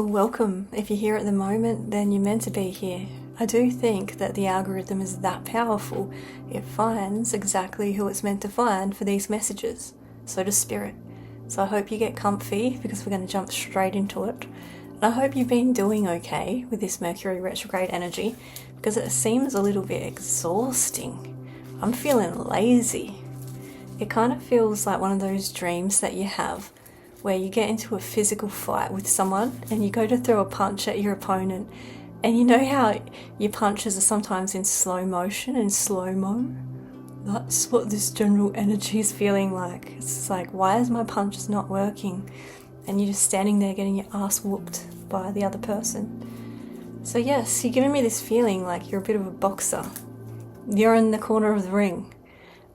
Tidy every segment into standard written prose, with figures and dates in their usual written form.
Welcome. If you're here at the moment, then you're meant to be here. I do think that the algorithm is that powerful. It finds exactly who it's meant to find for these messages. So does Spirit. So I hope you get comfy because we're going to jump straight into it. And I hope you've been doing okay with this Mercury retrograde energy because it seems a little bit exhausting. I'm feeling lazy. It kind of feels like one of those dreams that you have where you get into a physical fight with someone and you go to throw a punch at your opponent, and you know how your punches are sometimes in slow motion and slow-mo? That's what this general energy is feeling like. It's like, why is my punches not working? And you're just standing there getting your ass whooped by the other person. So yes, you're giving me this feeling like you're a bit of a boxer. You're in the corner of the ring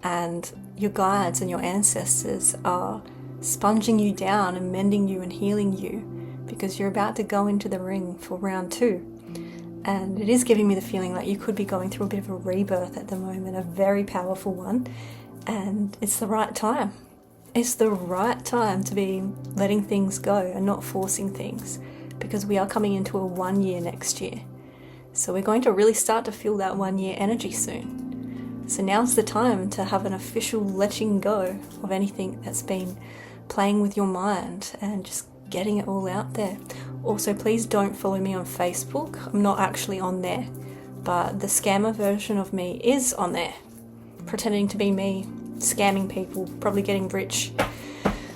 and your guides and your ancestors are sponging you down and mending you and healing you because you're about to go into the ring for round 2. And it is giving me the feeling like you could be going through a bit of a rebirth at the moment, a very powerful one, and it's the right time. It's the right time to be letting things go and not forcing things, because we are coming into a 1 year next year. So we're going to really start to feel that 1 year energy soon. So now's the time to have an official letting go of anything that's been playing with your mind and just getting it all out there. Also, please don't follow me on Facebook. I'm not actually on there, but the scammer version of me is on there, pretending to be me, scamming people, probably getting rich.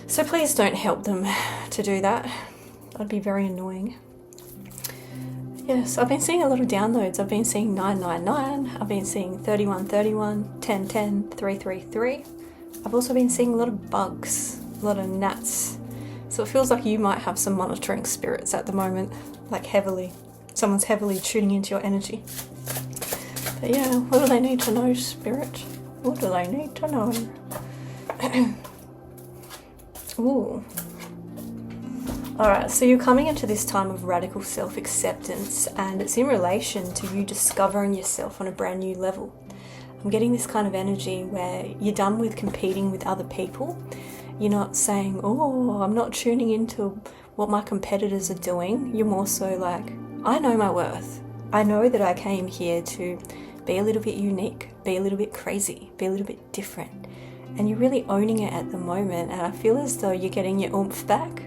So please don't help them to do that. That'd be very annoying. Yes, I've been seeing a lot of downloads. I've been seeing 999, I've been seeing 3131, 1010, 333. I've also been seeing a lot of bugs, a lot of gnats. So it feels like you might have some monitoring spirits at the moment, like heavily. Someone's heavily tuning into your energy. But yeah, what do they need to know, Spirit? What do they need to know? Ooh. Alright, so you're coming into this time of radical self-acceptance, and it's in relation to you discovering yourself on a brand new level. I'm getting this kind of energy where you're done with competing with other people. You're not saying, oh, I'm not tuning into what my competitors are doing. You're more so like, I know my worth. I know that I came here to be a little bit unique, be a little bit crazy, be a little bit different. And you're really owning it at the moment, and I feel as though you're getting your oomph back.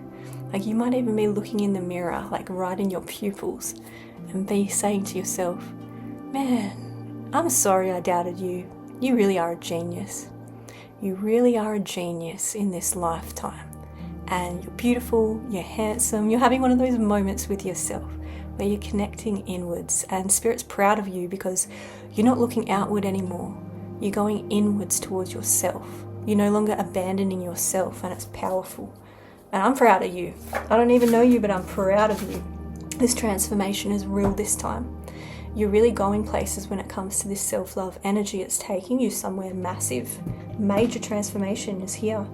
Like you might even be looking in the mirror, like right in your pupils, and be saying to yourself, man, I'm sorry I doubted you. You really are a genius. You really are a genius in this lifetime. And you're beautiful, you're handsome, you're having one of those moments with yourself where you're connecting inwards, and Spirit's proud of you because you're not looking outward anymore. You're going inwards towards yourself. You're no longer abandoning yourself, and it's powerful. And I'm proud of you. I don't even know you, but I'm proud of you. This transformation is real this time. You're really going places when it comes to this self-love energy. It's taking you somewhere massive. Major transformation is here.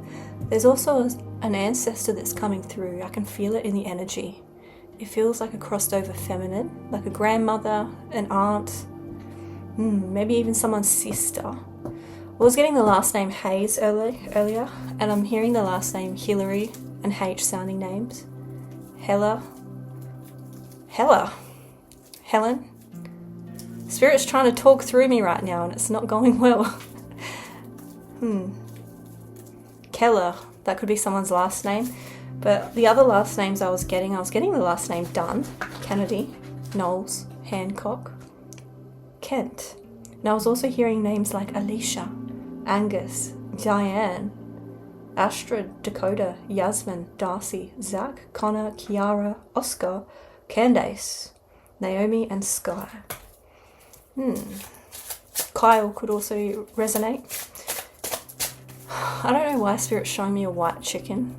There's also an ancestor that's coming through. I can feel it in the energy. It feels like a crossed over feminine, like a grandmother, an aunt, maybe even someone's sister. I was getting the last name Hayes earlier, and I'm hearing the last name Hillary and H sounding names. Helen. Spirit's trying to talk through me right now and it's not going well. Keller, that could be someone's last name. But the other last names I was getting the last name Dunn, Kennedy, Knowles, Hancock, Kent. And I was also hearing names like Alicia, Angus, Diane, Astrid, Dakota, Yasmin, Darcy, Zach, Connor, Kiara, Oscar, Candace, Naomi, and Sky. Kyle could also resonate. I don't know why Spirit's showing me a white chicken.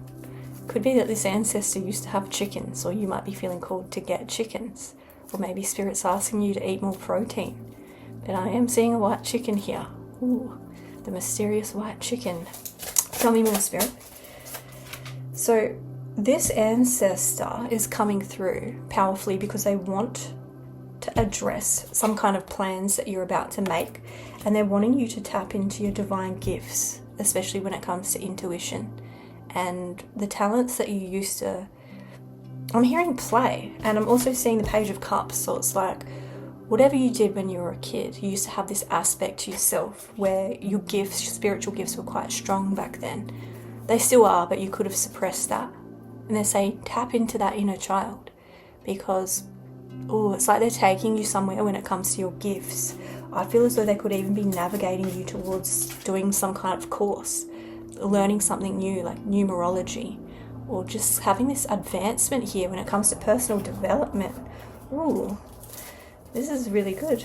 Could be that this ancestor used to have chickens, or you might be feeling called to get chickens. Or maybe Spirit's asking you to eat more protein. But I am seeing a white chicken here. Ooh, the mysterious white chicken. Tell me more, Spirit. So this ancestor is coming through powerfully because they want to address some kind of plans that you're about to make, and they're wanting you to tap into your divine gifts, especially when it comes to intuition and the talents that you used to I'm hearing play, and I'm also seeing the Page of Cups. So it's like, whatever you did when you were a kid, you used to have this aspect to yourself where your gifts, your spiritual gifts, were quite strong back then. They still are, but you could have suppressed that. And they say, tap into that inner child, because it's like they're taking you somewhere when it comes to your gifts. I feel as though they could even be navigating you towards doing some kind of course, learning something new like numerology, or just having this advancement here when it comes to personal development. Ooh, this is really good.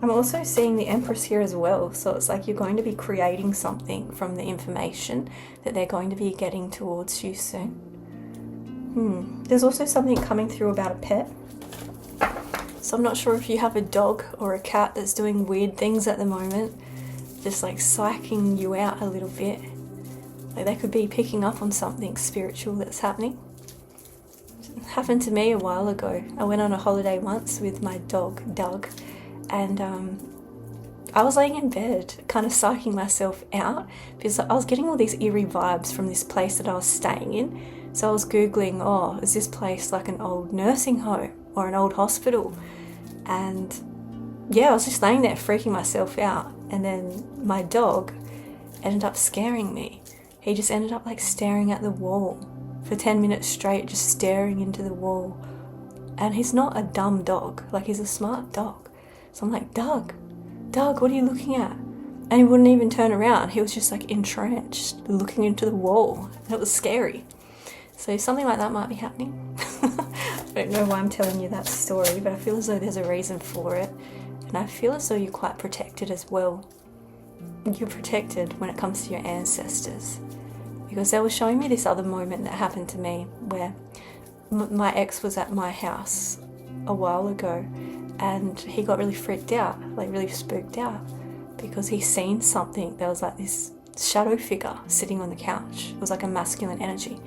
I'm also seeing the Empress here as well. So it's like you're going to be creating something from the information that they're going to be getting towards you soon. There's also something coming through about a pet. So I'm not sure if you have a dog or a cat that's doing weird things at the moment, just like psyching you out a little bit. Like they could be picking up on something spiritual that's happening. It happened to me a while ago. I went on a holiday once with my dog, Doug, and I was laying in bed, kind of psyching myself out because I was getting all these eerie vibes from this place that I was staying in. So I was Googling, is this place like an old nursing home or an old hospital? And yeah, I was just laying there freaking myself out. And then my dog ended up scaring me. He just ended up like staring at the wall for 10 minutes straight, just staring into the wall. And he's not a dumb dog, like he's a smart dog. So I'm like, Doug, what are you looking at? And he wouldn't even turn around. He was just like entranced, looking into the wall. And it was scary. So something like that might be happening. I don't know why I'm telling you that story, but I feel as though there's a reason for it. And I feel as though you're quite protected as well. You're protected when it comes to your ancestors. Because they were showing me this other moment that happened to me where my ex was at my house a while ago, and he got really freaked out, like really spooked out, because he seen something. There was like this shadow figure sitting on the couch. It was like a masculine energy.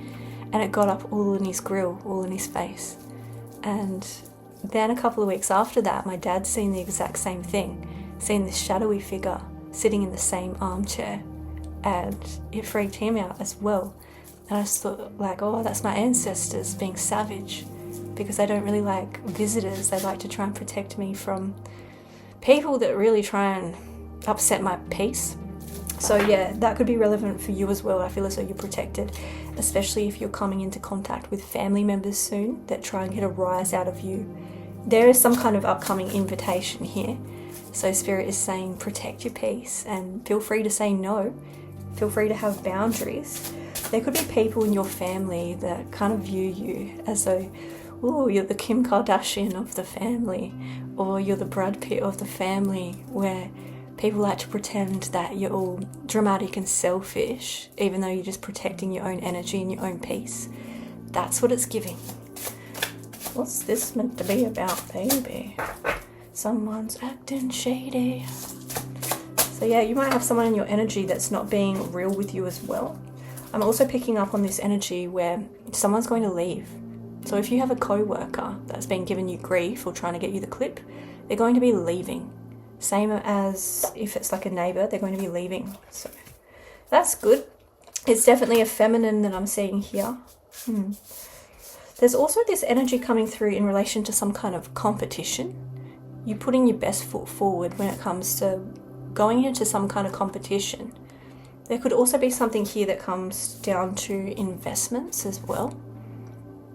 And it got up all in his grill, all in his face. And then a couple of weeks after that, my dad seen the exact same thing, seen this shadowy figure sitting in the same armchair, and it freaked him out as well. And I just thought like, that's my ancestors being savage, because they don't really like visitors. They like to try and protect me from people that really try and upset my peace. So yeah, that could be relevant for you as well. I feel as though you're protected, especially if you're coming into contact with family members soon that try and get a rise out of you. There is some kind of upcoming invitation here. So Spirit is saying protect your peace, and feel free to say no. Feel free to have boundaries. There could be people in your family that kind of view you as though, you're the Kim Kardashian of the family, or you're the Brad Pitt of the family, where people like to pretend that you're all dramatic and selfish, even though you're just protecting your own energy and your own peace. That's what it's giving. What's this meant to be about, baby? Someone's acting shady. So yeah, you might have someone in your energy that's not being real with you as well. I'm also picking up on this energy where someone's going to leave. So if you have a co-worker that's been giving you grief or trying to get you the clip, they're going to be leaving. Same as if it's like a neighbor, they're going to be leaving. So that's good. It's definitely a feminine that I'm seeing here. There's also this energy coming through in relation to some kind of competition. You're putting your best foot forward when it comes to going into some kind of competition. There could also be something here that comes down to investments as well.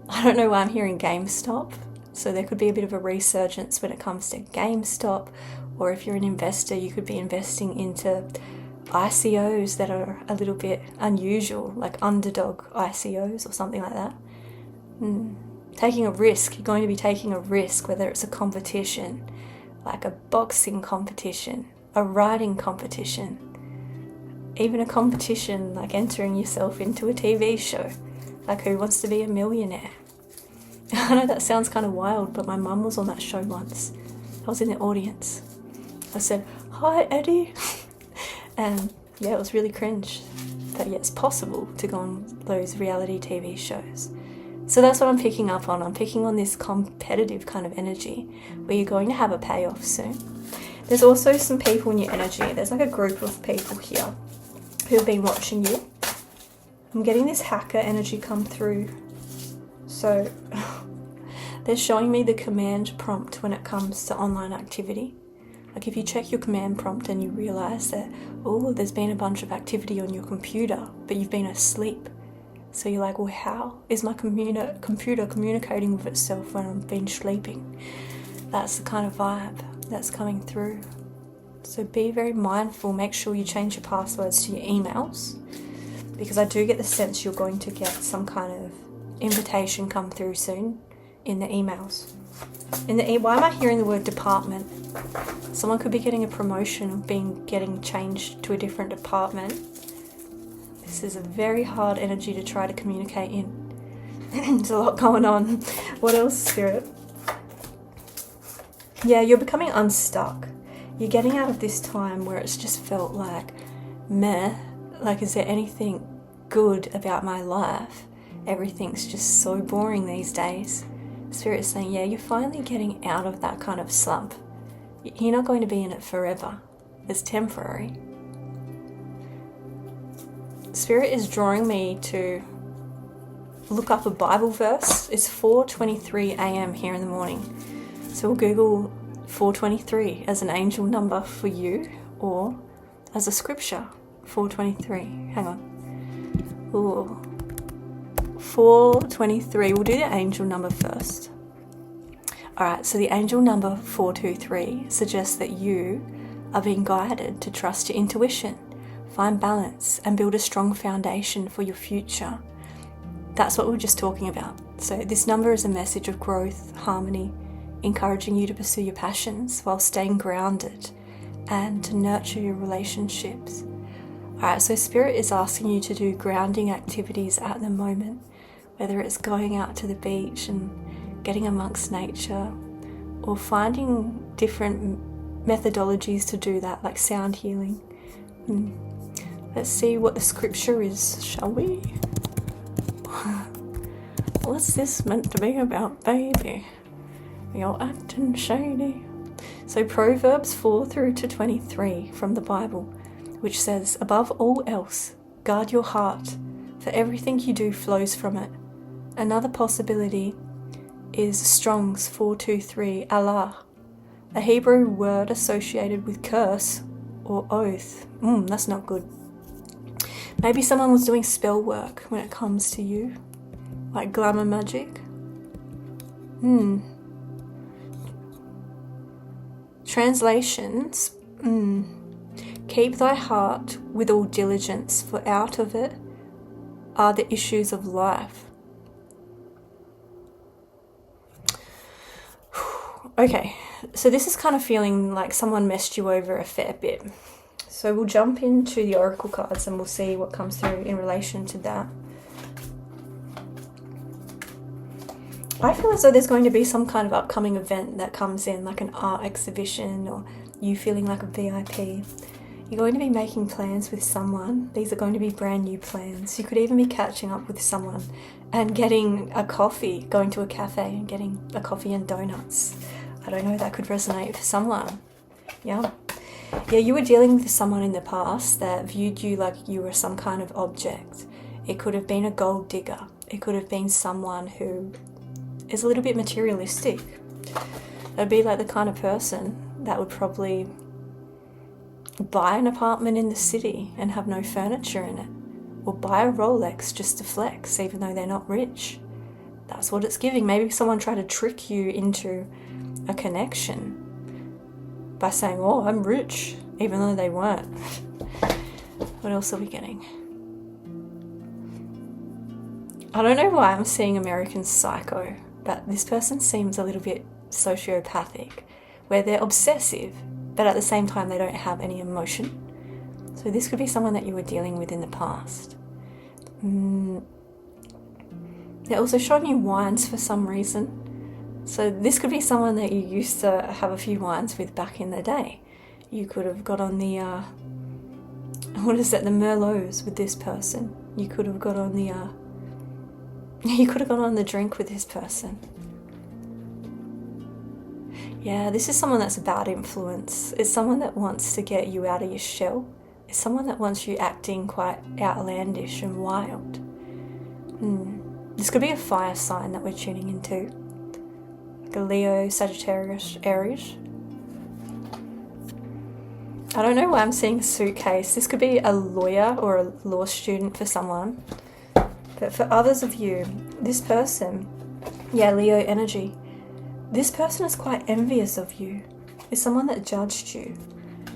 I don't know why I'm hearing GameStop. So there could be a bit of a resurgence when it comes to GameStop, or if you're an investor, you could be investing into ICOs that are a little bit unusual, like underdog ICOs or something like that. Taking a risk, you're going to be taking a risk, whether it's a competition, like a boxing competition, a writing competition, even a competition like entering yourself into a TV show, like Who Wants to Be a Millionaire. I know that sounds kind of wild, but my mum was on that show once. I was in the audience. I said, "Hi, Eddie." And yeah, it was really cringe. But yeah, it's possible to go on those reality TV shows. So that's what I'm picking up on. I'm picking on this competitive kind of energy where you're going to have a payoff soon. There's also some people in your energy. There's like a group of people here who have been watching you. I'm getting this hacker energy come through. So they're showing me the command prompt when it comes to online activity. Like if you check your command prompt and you realize that, oh, there's been a bunch of activity on your computer, but you've been asleep. So you're like, well, how is my computer communicating with itself when I've been sleeping? That's the kind of vibe that's coming through. So be very mindful. Make sure you change your passwords to your emails, because I do get the sense you're going to get some kind of invitation come through soon in the emails. Why am I hearing the word department? Someone could be getting a promotion or getting changed to a different department. This is a very hard energy to try to communicate in. There's a lot going on. What else, Spirit? Yeah, you're becoming unstuck. You're getting out of this time where it's just felt like, meh, like is there anything good about my life? Everything's just so boring these days. Spirit is saying, yeah, you're finally getting out of that kind of slump. You're not going to be in it forever. It's temporary. Spirit is drawing me to look up a Bible verse. It's 4:23 a.m. here in the morning. So we'll Google 4:23 as an angel number for you, or as a scripture, 4:23. Hang on. Ooh. 4:23. We'll do the angel number first. Alright, so the angel number 423 suggests that you are being guided to trust your intuition, find balance, and build a strong foundation for your future. That's what we were just talking about. So this number is a message of growth, harmony, encouraging you to pursue your passions while staying grounded and to nurture your relationships. Alright, so Spirit is asking you to do grounding activities at the moment, whether it's going out to the beach and getting amongst nature, or finding different methodologies to do that, like sound healing. Let's see what the scripture is, shall we? What's this meant to be about, baby? You're acting shady. So Proverbs 4-23 from the Bible, which says, above all else, guard your heart, for everything you do flows from it. Another possibility is Strong's 423, Allah, a Hebrew word associated with curse or oath. That's not good. Maybe someone was doing spell work when it comes to you, like glamour magic. Translations. Keep thy heart with all diligence, for out of it are the issues of life. Okay, so this is kind of feeling like someone messed you over a fair bit. So we'll jump into the oracle cards and we'll see what comes through in relation to that. I feel as though there's going to be some kind of upcoming event that comes in, like an art exhibition, or you feeling like a VIP. You're going to be making plans with someone. These are going to be brand new plans. You could even be catching up with someone and getting a coffee, going to a cafe and getting a coffee and donuts. I don't know, that could resonate for someone. Yeah, you were dealing with someone in the past that viewed you like you were some kind of object. It could have been a gold digger. It could have been someone who is a little bit materialistic. That'd be like the kind of person that would probably buy an apartment in the city and have no furniture in it, or buy a Rolex just to flex even though they're not rich. That's what it's giving. Maybe someone tried to trick you into a connection by saying, oh, I'm rich, even though they weren't. What else are we getting? I don't know why I'm seeing American Psycho, but this person seems a little bit sociopathic, where they're obsessive, but at the same time they don't have any emotion. So this could be someone that you were dealing with in the past. They're also showing you wines for some reason. So this could be someone that you used to have a few wines with back in the day. You could have got on the, the Merlots with this person. You could have got on the, drink with this person. Yeah, this is someone that's a bad influence. It's someone that wants to get you out of your shell. It's someone that wants you acting quite outlandish and wild. This could be a fire sign that we're tuning into. Like a Leo, Sagittarius, Aries. I don't know why I'm seeing a suitcase. This could be a lawyer or a law student for someone. But for others of you, this person, yeah, Leo energy, this person is quite envious of you. It's someone that judged you.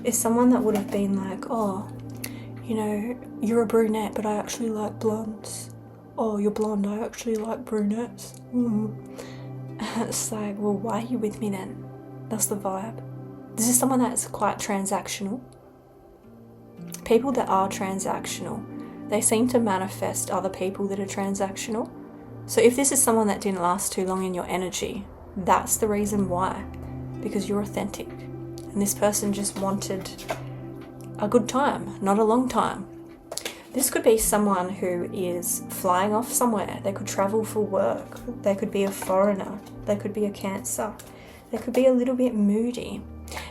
It's someone that would have been like, oh, you know, you're a brunette, but I actually like blondes. Oh, you're blonde, I actually like brunettes. It's like, well, why are you with me then? That's the vibe. This is someone that's quite transactional. People that are transactional, they seem to manifest other people that are transactional. So if this is someone that didn't last too long in your energy, that's the reason why. Because you're authentic. And this person just wanted a good time, not a long time. This could be someone who is flying off somewhere. They could travel for work. They could be a foreigner. They could be a Cancer. They could be a little bit moody.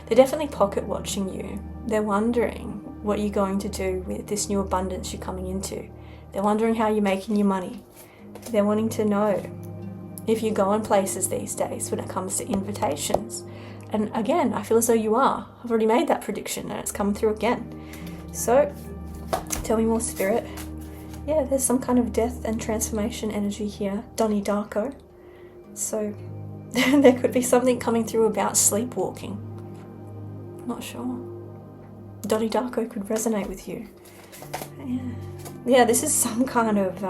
They're definitely pocket watching you. They're wondering what you're going to do with this new abundance you're coming into. They're wondering how you're making your money. They're wanting to know if you go on places these days when it comes to invitations. And again, I feel as though you are. I've already made that prediction and it's come through again. So, tell me more, Spirit. Yeah, there's some kind of death and transformation energy here. Donnie Darko. So, there could be something coming through about sleepwalking. Not sure. Donnie Darko could resonate with you. Yeah, this is some kind of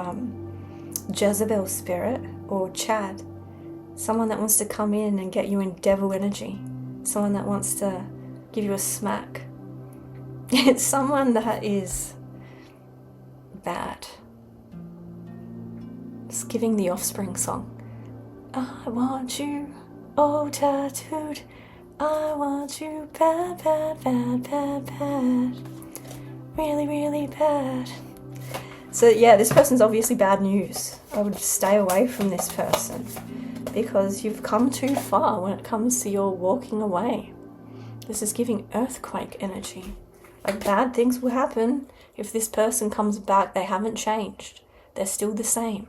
Jezebel spirit or Chad. Someone that wants to come in and get you in devil energy. Someone that wants to give you a smack. It's someone that is bad. It's giving the Offspring song. I want you, oh tattooed. I want you bad, bad, bad, bad, bad. Really, really bad. So yeah, this person's obviously bad news. I would stay away from this person because you've come too far when it comes to your walking away. This is giving earthquake energy. Like bad things will happen if this person comes back. They haven't changed. They're still the same.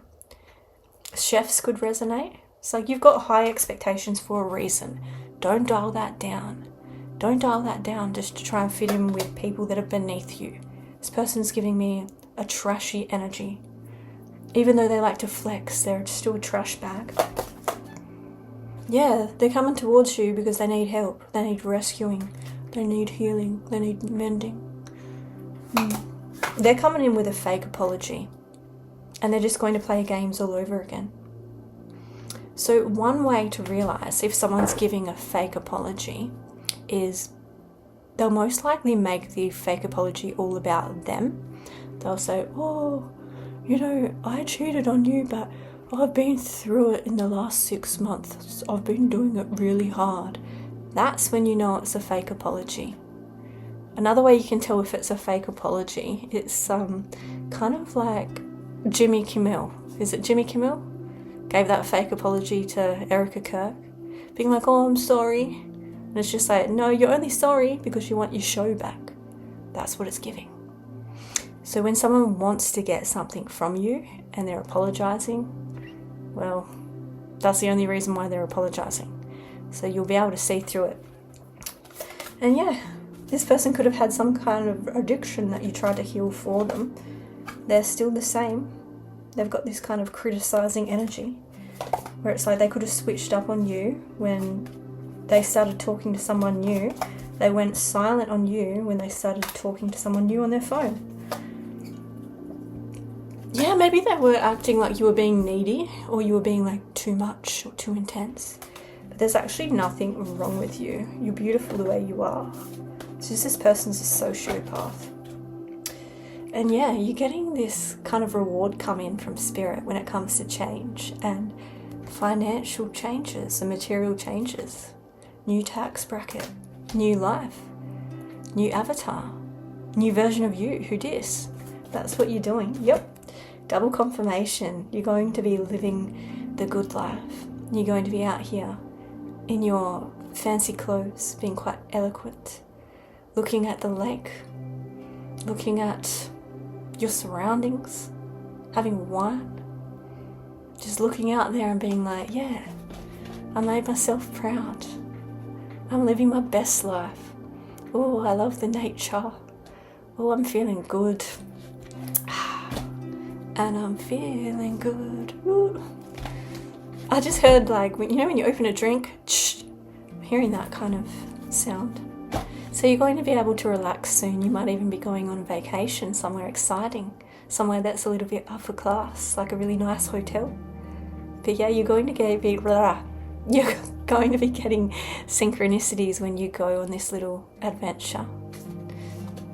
Chefs could resonate. It's like you've got high expectations for a reason. Don't dial that down. Don't dial that down just to try and fit in with people that are beneath you. This person's giving me a trashy energy. Even though they like to flex, they're still a trash bag. Yeah, they're coming towards you because they need help. They need rescuing. They need healing. They need mending. They're coming in with a fake apology. And they're just going to play games all over again. So one way to realise if someone's giving a fake apology is they'll most likely make the fake apology all about them. They'll say, oh, you know, I cheated on you, but I've been through it in the last 6 months. I've been doing it really hard. That's when you know it's a fake apology. Another way you can tell if it's a fake apology, it's kind of like Jimmy Kimmel. Is it Jimmy Kimmel? Gave that fake apology to Erica Kirk, being like, oh, I'm sorry. And it's just like, no, you're only sorry because you want your show back. That's what it's giving. So when someone wants to get something from you and they're apologising, well, that's the only reason why they're apologising. So you'll be able to see through it. And yeah, this person could have had some kind of addiction that you tried to heal for them. They're still the same. They've got this kind of criticising energy where it's like they could have switched up on you when they started talking to someone new. They went silent on you when they started talking to someone new on their phone. Yeah, maybe they were acting like you were being needy or you were being like too much or too intense. But there's actually nothing wrong with you. You're beautiful the way you are. It's just this person's a sociopath. And yeah, you're getting this kind of reward come in from spirit when it comes to change and financial changes and material changes. New tax bracket, new life, new avatar, new version of you. Who dis? That's what you're doing. Yep. Double confirmation. You're going to be living the good life. You're going to be out here in your fancy clothes, being quite eloquent, looking at the lake, looking at your surroundings, having wine, Just looking out there and being like, yeah, I made myself proud. I'm living my best life. Oh, I love the nature. Oh, I'm feeling good. And I'm feeling good. Ooh. I just heard, like, when you open a drink, I'm hearing that kind of sound. So you're going to be able to relax soon. You might even be going on vacation somewhere exciting, somewhere that's a little bit upper class, like a really nice hotel. But yeah, you're going to be getting synchronicities when you go on this little adventure.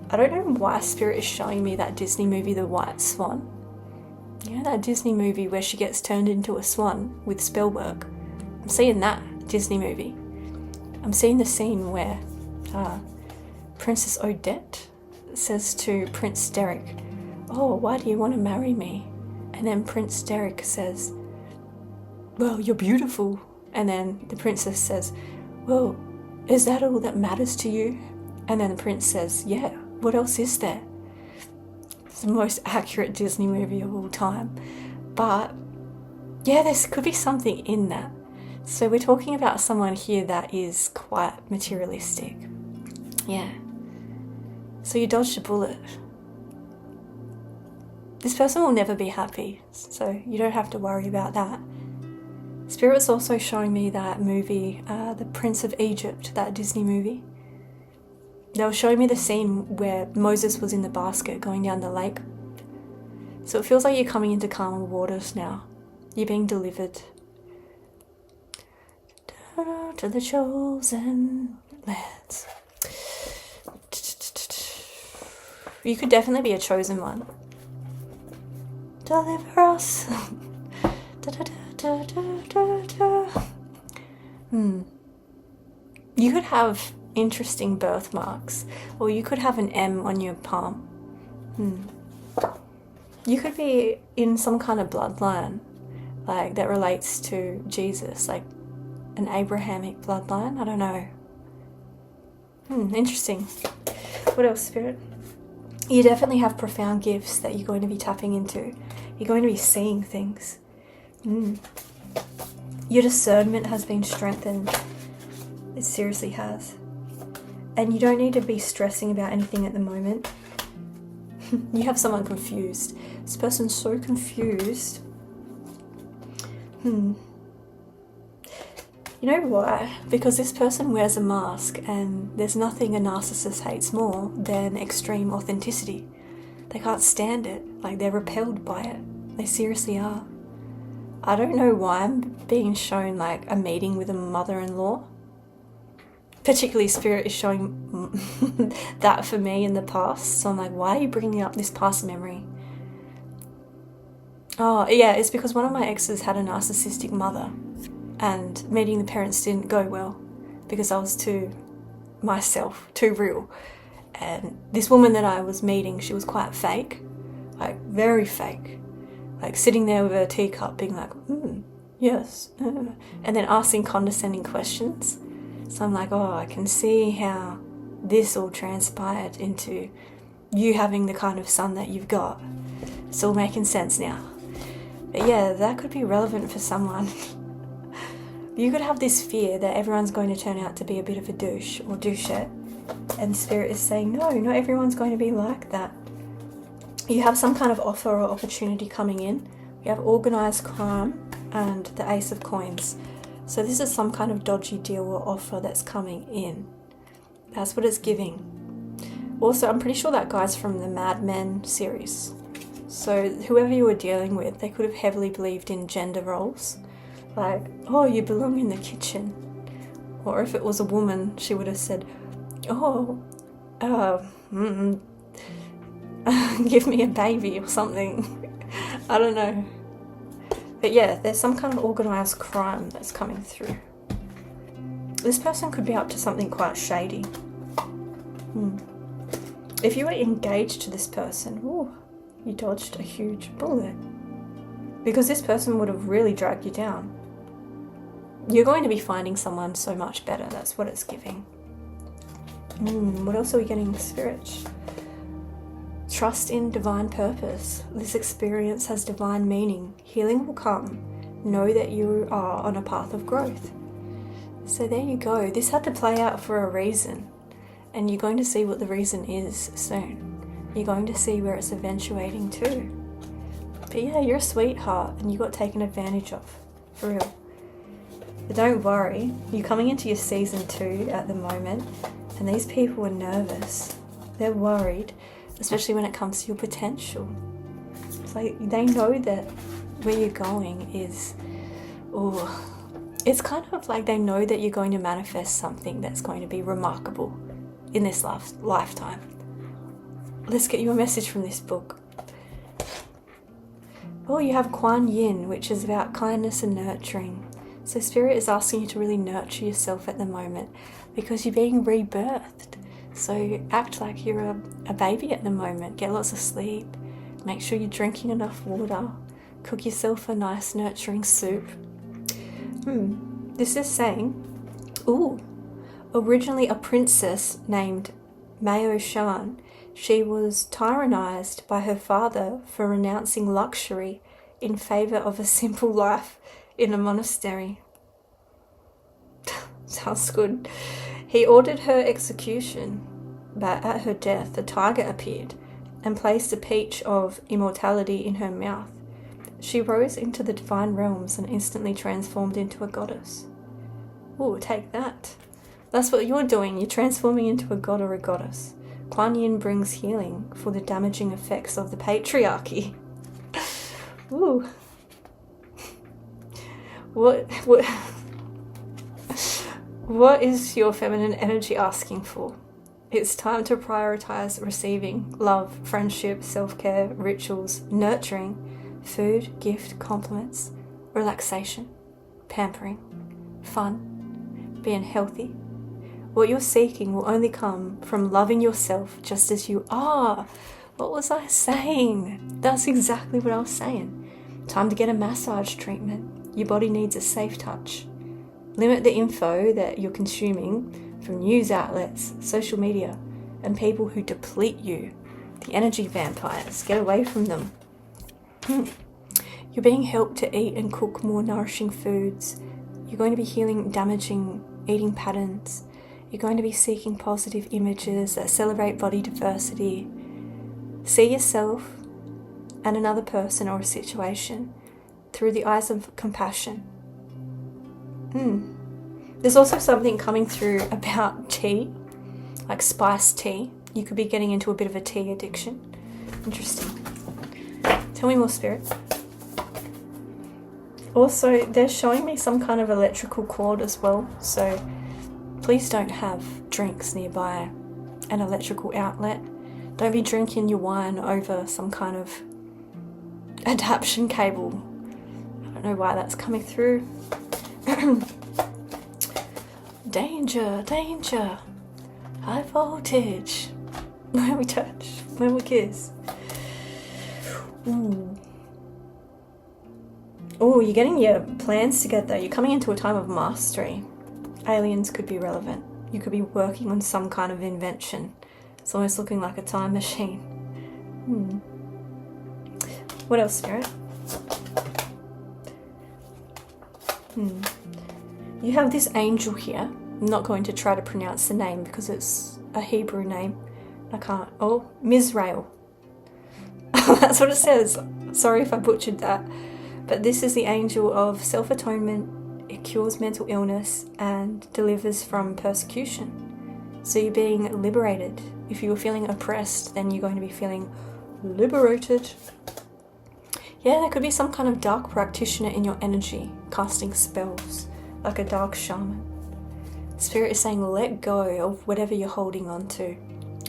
I don't know why Spirit is showing me that Disney movie, The White Swan. You know that Disney movie where she gets turned into a swan with spell work? I'm seeing that Disney movie. I'm seeing the scene where Princess Odette says to Prince Derek, oh, why do you want to marry me? And then Prince Derek says, well, you're beautiful. And then the princess says, well, is that all that matters to you? And then the prince says, yeah, what else is there? It's the most accurate Disney movie of all time. But yeah, there could be something in that. So we're talking about someone here that is quite materialistic. Yeah. So you dodged a bullet. This person will never be happy, so you don't have to worry about that. Spirit's also showing me that movie, The Prince of Egypt, that Disney movie. They were showing me the scene where Moses was in the basket going down the lake. So it feels like you're coming into calmer waters now. You're being delivered to the chosen lands. You could definitely be a chosen one. Deliver us. You could have interesting birthmarks, or you could have an M on your palm. You could be in some kind of bloodline, like that relates to Jesus, like an Abrahamic bloodline. I don't know. Interesting. What else, Spirit? You definitely have profound gifts that you're going to be tapping into. You're going to be seeing things. Your discernment has been strengthened. It seriously has. And you don't need to be stressing about anything at the moment. You have someone confused. This person's so confused. You know why? Because this person wears a mask, and there's nothing a narcissist hates more than extreme authenticity. They can't stand it. Like, they're repelled by it. They seriously are. I don't know why I'm being shown like a meeting with a mother-in-law. Particularly Spirit is showing that for me in the past. So I'm like, why are you bringing up this past memory? Oh yeah, it's because one of my exes had a narcissistic mother, and meeting the parents didn't go well because I was too real. And this woman that I was meeting, she was quite fake, like very fake. Like sitting there with a teacup being like, yes, and then asking condescending questions. So I'm like, oh, I can see how this all transpired into you having the kind of son that you've got. It's all making sense now. But yeah, that could be relevant for someone. You could have this fear that everyone's going to turn out to be a bit of a douche or douchette. And Spirit is saying, no, not everyone's going to be like that. You have some kind of offer or opportunity coming in. You have organised crime and the Ace of Coins. So this is some kind of dodgy deal or offer that's coming in. That's what it's giving. Also, I'm pretty sure that guy's from the Mad Men series. So whoever you were dealing with, they could have heavily believed in gender roles. Like, oh, you belong in the kitchen. Or if it was a woman, she would have said, oh, give me a baby or something. I don't know. But yeah, there's some kind of organised crime that's coming through. This person could be up to something quite shady. If you were engaged to this person, you dodged a huge bullet. Because this person would have really dragged you down. You're going to be finding someone so much better. That's what it's giving. What else are we getting, Spirit? Trust in divine purpose. This experience has divine meaning. Healing will come. Know that you are on a path of growth. So there you go. This had to play out for a reason. And you're going to see what the reason is soon. You're going to see where it's eventuating to. But yeah, you're a sweetheart and you got taken advantage of. For real. But don't worry. You're coming into your season 2 at the moment. And these people are nervous. They're worried. Especially when it comes to your potential. It's like they know that where you're going is... it's kind of like they know that you're going to manifest something that's going to be remarkable in this lifetime. Let's get you a message from this book. Oh, you have Kuan Yin, which is about kindness and nurturing. So Spirit is asking you to really nurture yourself at the moment because you're being rebirthed. So act like you're a baby at the moment. Get lots of sleep. Make sure you're drinking enough water. Cook yourself a nice nurturing soup. This is saying, originally a princess named Mao Shan, she was tyrannized by her father for renouncing luxury in favor of a simple life in a monastery. Sounds good. He ordered her execution, but at her death, a tiger appeared and placed a peach of immortality in her mouth. She rose into the divine realms and instantly transformed into a goddess. Ooh, take that. That's what you're doing. You're transforming into a god or a goddess. Kuan Yin brings healing for the damaging effects of the patriarchy. Ooh. What is your feminine energy asking for? It's time to prioritize receiving love, friendship, self-care, rituals, nurturing, food, gift, compliments, relaxation, pampering, fun, being healthy. What you're seeking will only come from loving yourself just as you are. What was I saying? That's exactly what I was saying. Time to get a massage treatment. Your body needs a safe touch. Limit the info that you're consuming from news outlets, social media, and people who deplete you. The energy vampires. Get away from them. You're being helped to eat and cook more nourishing foods. You're going to be healing damaging eating patterns. You're going to be seeking positive images that celebrate body diversity. See yourself and another person or a situation through the eyes of compassion. There's also something coming through about tea, like spiced tea. You could be getting into a bit of a tea addiction. Interesting. Tell me more, Spirit. Also, they're showing me some kind of electrical cord as well, so please don't have drinks nearby an electrical outlet. Don't be drinking your wine over some kind of adaptation cable. I don't know why that's coming through. Danger, danger. High voltage. When we touch, when we kiss. Ooh. Oh, you're getting your plans together. You're coming into a time of mastery. Aliens could be relevant. You could be working on some kind of invention. It's almost looking like a time machine. What else, Spirit? You have this angel here. I'm not going to try to pronounce the name because it's a Hebrew name. I can't. Oh, Mizrael. That's what it says. Sorry if I butchered that. But this is the angel of self-atonement. It cures mental illness and delivers from persecution. So you're being liberated. If you were feeling oppressed, then you're going to be feeling liberated. Yeah, there could be some kind of dark practitioner in your energy, casting spells, like a dark shaman. Spirit is saying let go of whatever you're holding on to.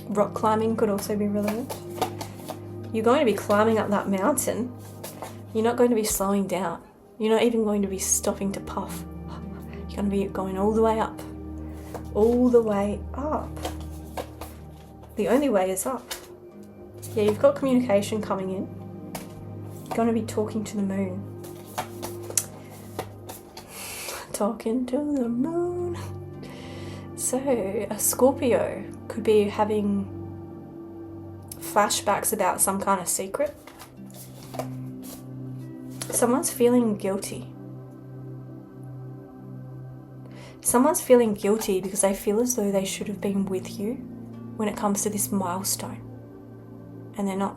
Rock climbing could also be relevant. You're going to be climbing up that mountain. You're not going to be slowing down. You're not even going to be stopping to puff. You're going to be going all the way up. All the way up. The only way is up. Yeah, you've got communication coming in. You're going to be talking to the moon. Talking to the moon. So, a Scorpio could be having flashbacks about some kind of secret. Someone's feeling guilty Someone's feeling guilty because they feel as though they should have been with you when it comes to this milestone. And they're not,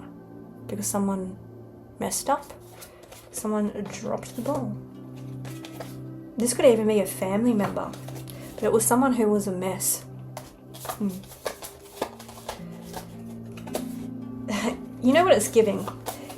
because someone messed up. Someone dropped the ball. This could even be a family member, but it was someone who was a mess. You know what it's giving?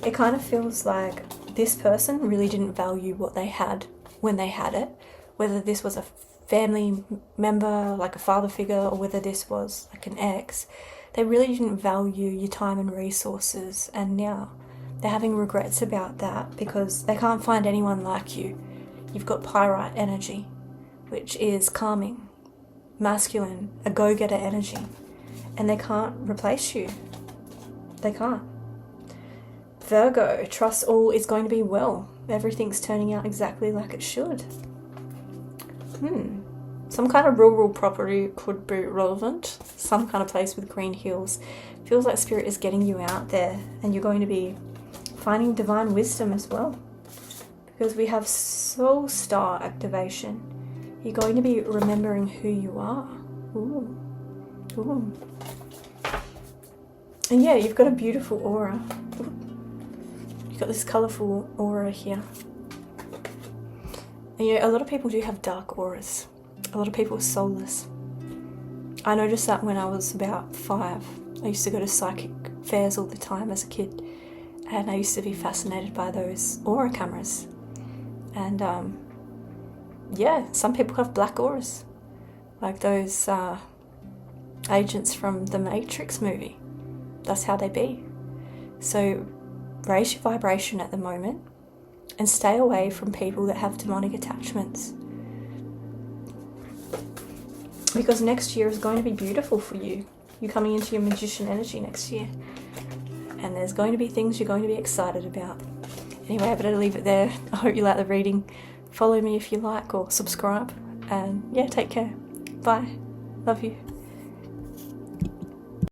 It kind of feels like this person really didn't value what they had when they had it, whether this was a family member, like a father figure, or whether this was like an ex. They really didn't value your time and resources, and now they're having regrets about that because they can't find anyone like you. You've got pyrite energy, which is calming, masculine, a go-getter energy, and they can't replace you. They can't. Virgo, trust all is going to be well. Everything's turning out exactly like it should. Some kind of rural property could be relevant. Some kind of place with green hills. Feels like Spirit is getting you out there, and you're going to be finding divine wisdom as well. Because we have soul star activation. You're going to be remembering who you are. Ooh. And yeah, you've got a beautiful aura. You've got this colourful aura here. And a lot of people do have dark auras. A lot of people are soulless. I noticed that when I was about 5. I used to go to psychic fairs all the time as a kid. And I used to be fascinated by those aura cameras. And yeah, some people have black auras. Like those agents from the Matrix movie. That's how they be. So raise your vibration at the moment and stay away from people that have demonic attachments. Because next year is going to be beautiful for you. You're coming into your magician energy next year. And there's going to be things you're going to be excited about. Anyway, I better leave it there. I hope you like the reading. Follow me if you like, or subscribe. And yeah, take care. Bye. Love you.